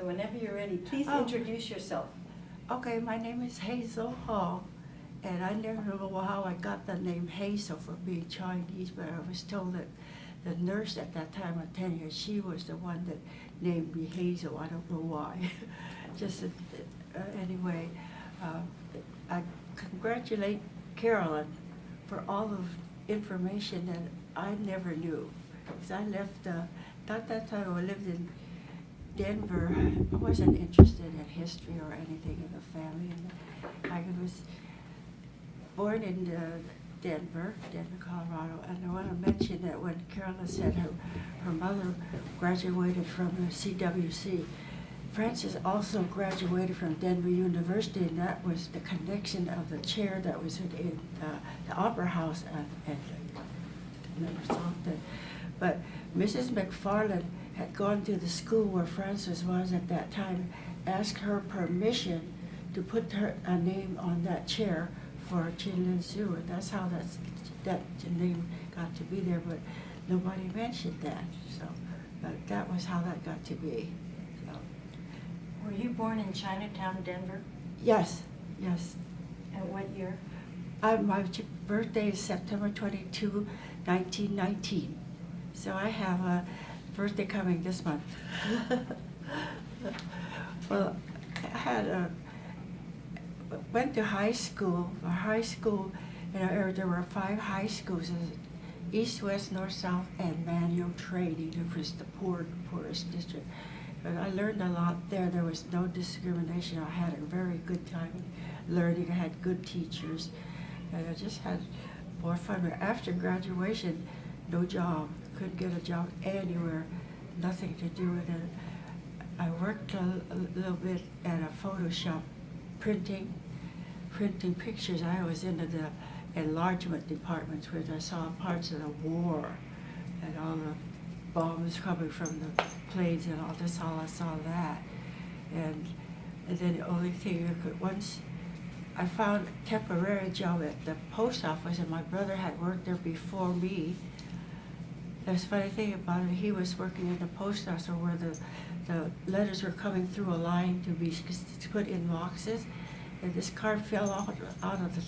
So whenever you're ready, please introduce yourself. Okay, my name is Hazel Hong, and I never know how I got the name Hazel for being Chinese, but I was told that the nurse at that time of tenure, she was the one that named me Hazel. I don't know why. Just anyway, I congratulate Carolyn for all of information that I never knew. Because I left, not that time I lived in Denver. I wasn't interested in history or anything in the family. And I was born in Denver, Colorado. And I want to mention that when Carolyn said her mother graduated from the CWC, Frances also graduated from Denver University, and that was the connection of the chair that was in the Opera House at never saw that. But Mrs. McFarland had gone to the school where Frances was at that time, asked her permission to put a name on that chair for Chin Lin Su, and that's how that name got to be there, but nobody mentioned that. So, but that was how that got to be. So. Were you born in Chinatown, Denver? Yes, yes. And what year? My birthday is September 22, 1919. So I have a birthday coming this month. Well, I had went to high school. In our area, there were 5 high schools: East, West, North, South, and manual training. It was the poorest district. But I learned a lot there. There was no discrimination. I had a very good time learning. I had good teachers, and I just had more fun. But after graduation, no job. Couldn't get a job anywhere. Nothing to do with it. I worked a little bit at a photo shop, printing pictures. I was into the enlargement departments where I saw parts of the war and all the bombs coming from the planes and all this. All I saw that, and then the only thing once I found a temporary job at the post office, and my brother had worked there before me. There's a funny thing about it. He was working in the post office where the letters were coming through a line to be put in boxes, and this card fell out of the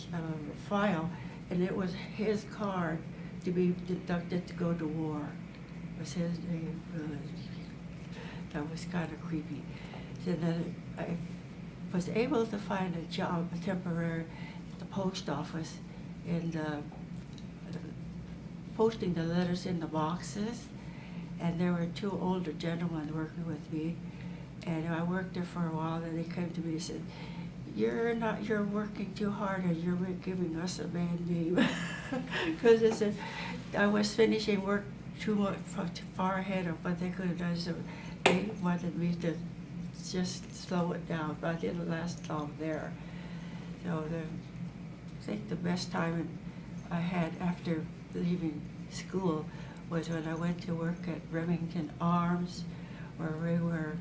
file, and it was his card to be deducted to go to war. It was his name. That was kind of creepy. So then I was able to find a job, a temporary, at the post office, and posting the letters in the boxes. And there were 2 older gentlemen working with me, and I worked there for a while. And they came to me and said, "You're working too hard, and you're giving us a bad name." Because they said I was finishing work too far ahead of what they could have done. So they wanted me to just slow it down, but I didn't last long there. So I think the best time I had after leaving school was when I went to work at Remington Arms, where we were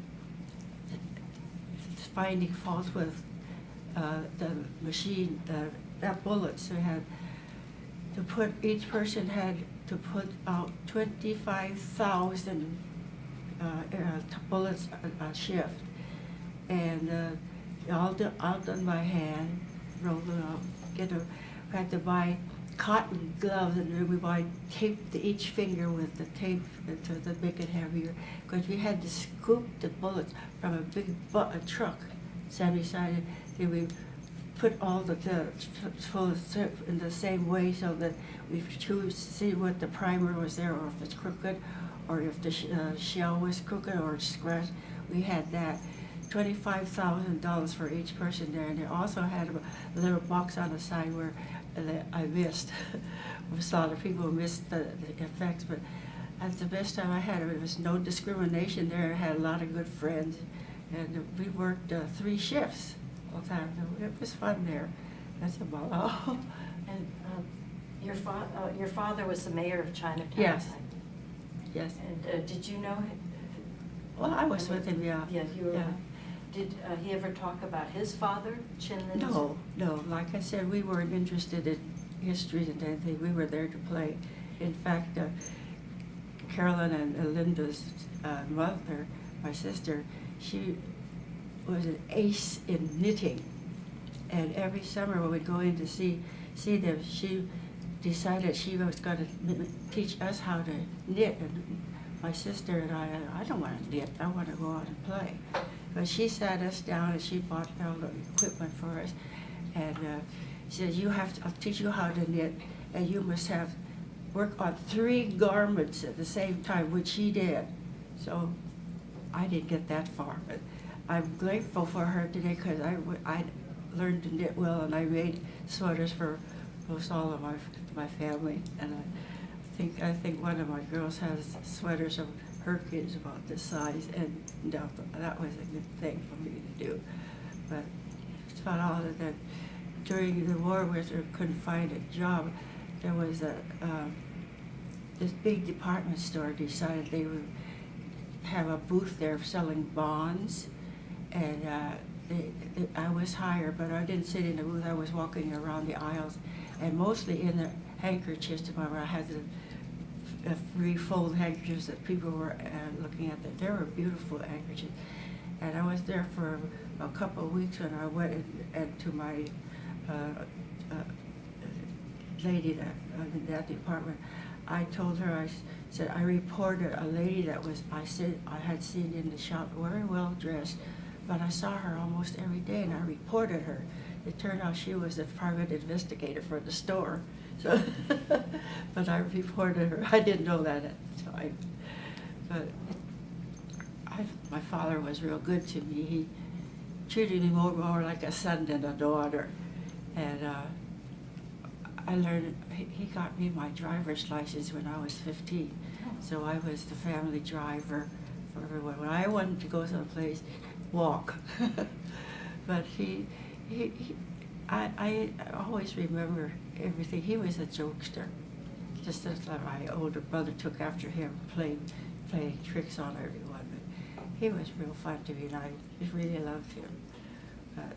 finding faults with the machine, that bullets. We had to put, each person had to put out 25,000 bullets a shift, and all done by hand, rolled it up. We had to buy cotton gloves, and then we buy tape to each finger with the tape to make it heavier, because we had to scoop the bullets from a big truck, semi-sided. Then we put all the full in the same way, so that we choose to see what the primer was there, or if it's crooked, or if the shell was crooked or scratched. We had that. $25,000 for each person there, and they also had a little box on the side where I missed. A lot of people missed the effects, but that's the best time I had. There was no discrimination there. I had a lot of good friends, and we worked 3 shifts all the time. It was fun there. That's about all. And your father was the mayor of Chinatown. Yes. Yes. And did you know him? Well, I was with him, yeah. Yes, you were. Yeah. Did he ever talk about his father, Chin Lin? No. Like I said, we weren't interested in history and anything. We were there to play. In fact, Carolyn and Linda's mother, my sister, she was an ace in knitting. And every summer when we'd go in to see them, she decided she was going to teach us how to knit. And my sister and I don't want to knit, I want to go out and play. But she sat us down and she bought all the equipment for us. And she said, I'll teach you how to knit, and you must have work on 3 garments at the same time, which she did. So I didn't get that far, but I'm grateful for her today because I learned to knit well, and I made sweaters for most all of my family. And I think one of my girls has sweaters of her kids about this size, and that was a good thing for me to do. But it's about all of that. During the war, we couldn't find a job. There was this big department store decided they would have a booth there selling bonds, and I was hired, but I didn't sit in the booth. I was walking around the aisles, and mostly in the handkerchiefs. I had the free fold handkerchiefs that people were looking at. They were beautiful handkerchiefs, and I was there for a couple of weeks when I went to my lady in that department. I told her, I said, I reported a lady that I had seen in the shop, very well dressed, but I saw her almost every day, and I reported her. It turned out she was the private investigator for the store. So, but I reported her. I didn't know that at the time. But my father was real good to me. He treated me more like a son than a daughter. And I learned, he got me my driver's license when I was 15. So I was the family driver for everyone. When I wanted to go someplace, walk. But I always remember everything. He was a jokester, just as like my older brother took after him, playing tricks on everyone. But he was real fun to me, and I just really loved him. But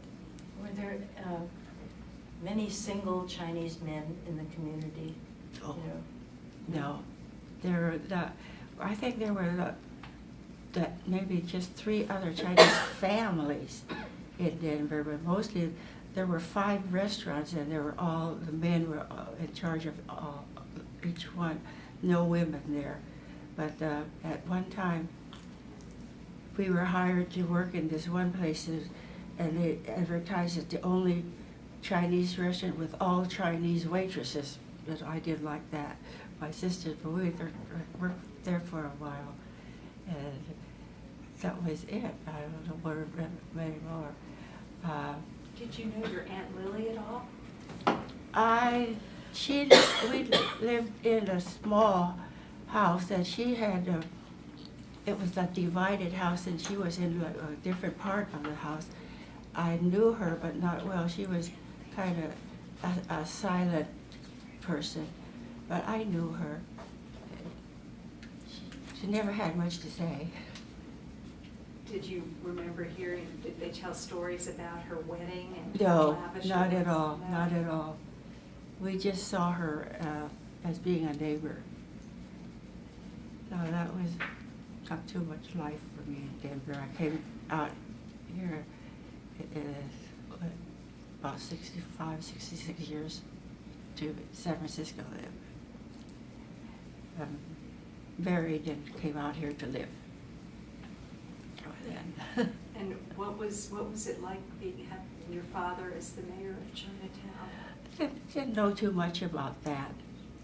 were there many single Chinese men in the community? oh, no, there were not. I think there were that maybe just 3 other Chinese families in Denver, but mostly there were 5 restaurants, and the men were in charge of each one. No women there, but at one time we were hired to work in this one place, and they advertised it the only Chinese restaurant with all Chinese waitresses. But I didn't like that. My sister, but we worked there for a while, and that was it. I don't know what many more. Did you know your Aunt Lily at all? We lived in a small house, and she had it was a divided house, and she was in a different part of the house. I knew her, but not well. She was kind of a silent person, but I knew her. She never had much to say. Did you remember hearing, did they tell stories about her wedding and No, lavish not at events? all, No? not at all. We just saw her as being a neighbor. So that was not too much life for me in Denver. I came out here about 65, 66 years to San Francisco live. Married and came out here to live. Then. And what was it like having your father as the mayor of Chinatown? Didn't know too much about that,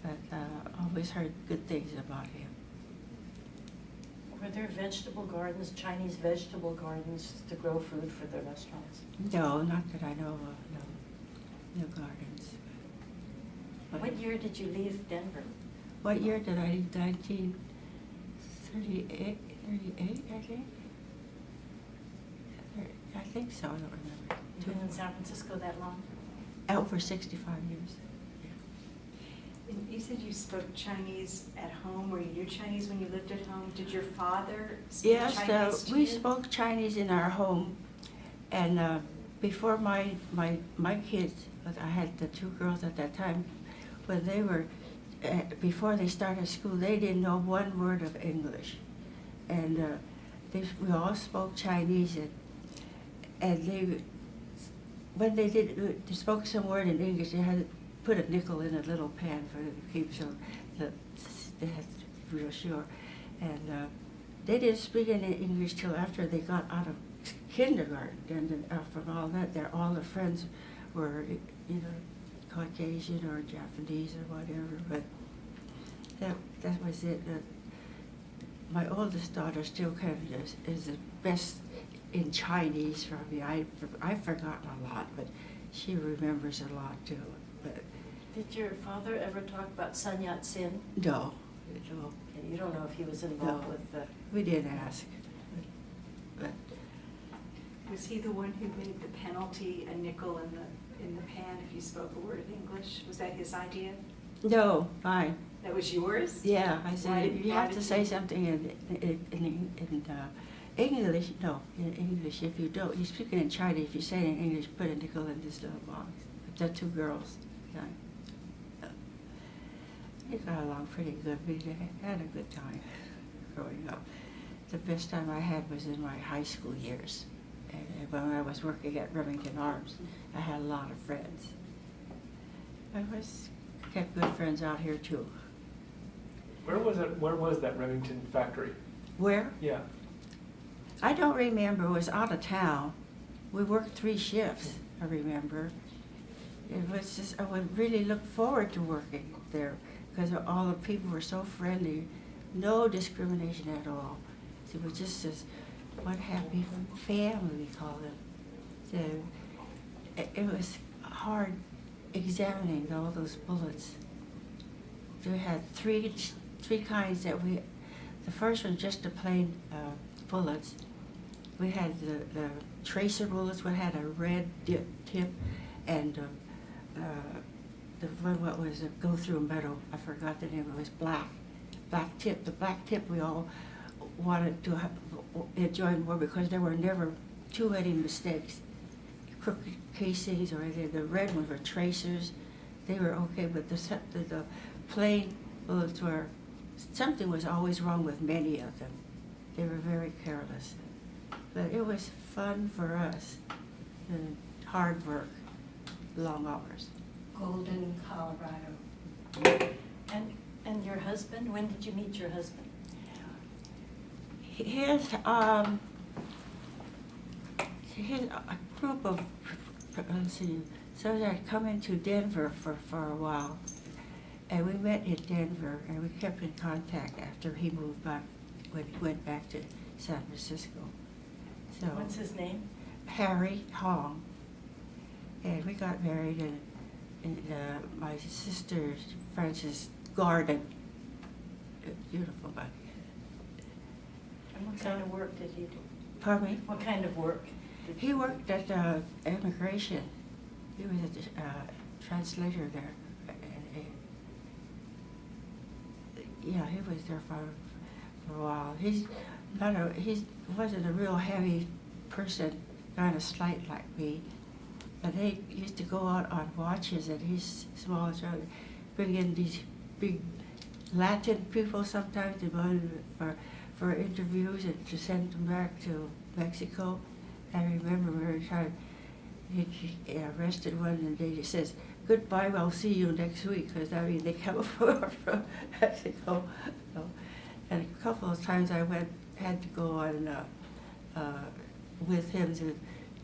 but always heard good things about him. Were there vegetable gardens, Chinese vegetable gardens to grow food for the restaurants? No, not that I know of, no gardens. But What year did you leave Denver? what year did I leave? 1938, I think? I think so, I don't remember. You've been in San Francisco that long? Over 65 years. And you said you spoke Chinese at home, or you knew Chinese when you lived at home. Did your father speak Chinese to we you? spoke Chinese in our home, and before my kids, I had the 2 girls at that time, when they were, before they started school, they didn't know 1 word of English, and we all spoke Chinese, and when they spoke some word in English, they had to put a nickel in a little pan for them to keep, so they had to be real sure. And they didn't speak any English till after they got out of kindergarten. And then from all that, all the friends were, Caucasian or Japanese or whatever. But that was it. My oldest daughter still kind of is the best in Chinese from me. I've forgotten a lot, but she remembers a lot too. But Did your father ever talk about Sun Yat-sen? no. And you don't know if he was involved No. with the... We didn't ask. But Was he the one who made the penalty a nickel in the pan if you spoke a word of English? Was that his idea? no, fine. That was yours? Yeah, I Why said, did- you why have to did say you- something in English. No, in English. If you don't, you speak it in Chinese. If you say it in English, put a nickel in this little box. The two girls. Yeah. We got along pretty good. We had a good time growing up. The best time I had was in my high school years. And when I was working at Remington Arms, I had a lot of friends. I kept good friends out here too. Where was that Remington factory? Where? Yeah. I don't remember. It was out of town. We worked 3 shifts, I remember. It was just, I would really look forward to working there because all the people were so friendly. No discrimination at all. It was just this one happy family, we called it. So it was hard examining all those bullets. We had three kinds the first one just the plain bullets. We had the tracer bullets, one had a red tip, and the one what was a go through metal, I forgot the name, it was black tip. The black tip we all wanted to enjoy more because there were never too many mistakes. Crooked casings or anything. The red ones were tracers. They were okay, but the plain bullets were, something was always wrong with many of them. They were very careless. But it was fun for us, and hard work, long hours. Golden, Colorado. And your husband, when did you meet your husband? His a group of, let's see, so they had come into Denver for a while, and we met in Denver, and we kept in contact after he moved back, when he went back to San Francisco. So What's his name? Harry Hong, and we got married in my sister Frances' garden. Beautiful guy. And what kind of work did he do? Pardon me? What kind of work? He worked at immigration. He was a translator there. Yeah, he was there for a while. He wasn't a real heavy person, kind of slight like me. But they used to go out on watches, and he's small as well, bring in these big Latin people sometimes to go for interviews and to send them back to Mexico. I remember we were trying, he arrested one, and they just says, "Goodbye, I'll see you next week," because I mean they come from Mexico. So, and a couple of times I had to go on with him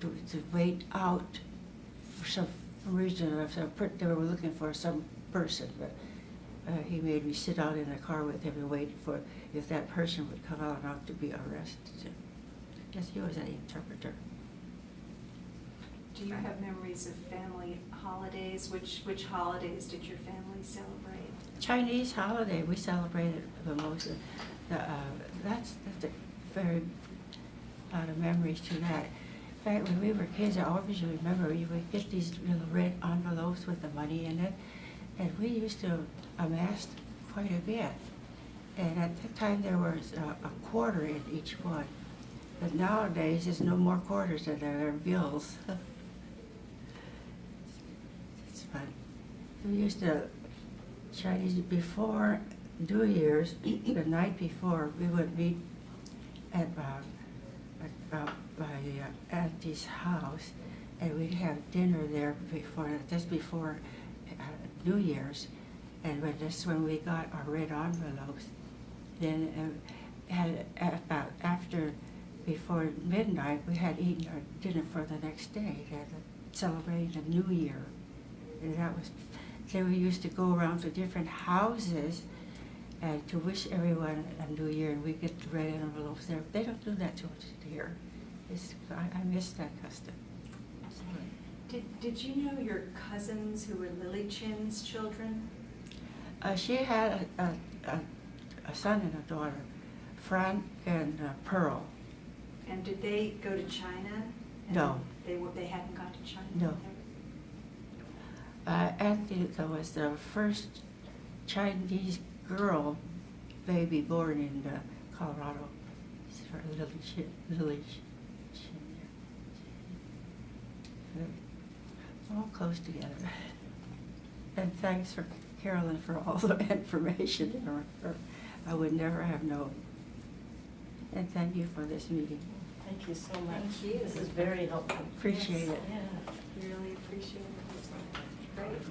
to wait out for some reason. They were looking for some person, but he made me sit out in the car with him and wait for if that person would come out not to be arrested. Yes, he was an interpreter. Do you have memories of family holidays? Which holidays did your family celebrate? Chinese holiday, we celebrated the most. That's a very lot of memories to that. In fact, when we were kids, I always remember you would get these little red envelopes with the money in it, and we used to amass quite a bit. And at that time, there was a quarter in each one. But nowadays, there's no more quarters than there are bills. It's fun. We used to, Chinese, before New Year's, the night before, we would meet at auntie's house, and we'd have dinner there just before New Year's. And when we got our red envelopes, then before midnight, we had eaten our dinner for the next day, celebrating the New Year. And then we used to go around to different houses and to wish everyone a New Year, and we get the red envelopes there. They don't do that too much here. I miss that custom. Did you know your cousins who were Lily Chin's children? She had a son and a daughter, Frank and Pearl. And did they go to China? No. They hadn't gone to China? No. Auntie was the first Chinese girl baby born in Colorado. It's for Lily Chin. All close together. And thanks for Carolyn for all the information. I would never have known. And thank you for this meeting. Thank you so much. Thank you. This is very helpful. Appreciate it. Yeah. Really appreciate it. Great.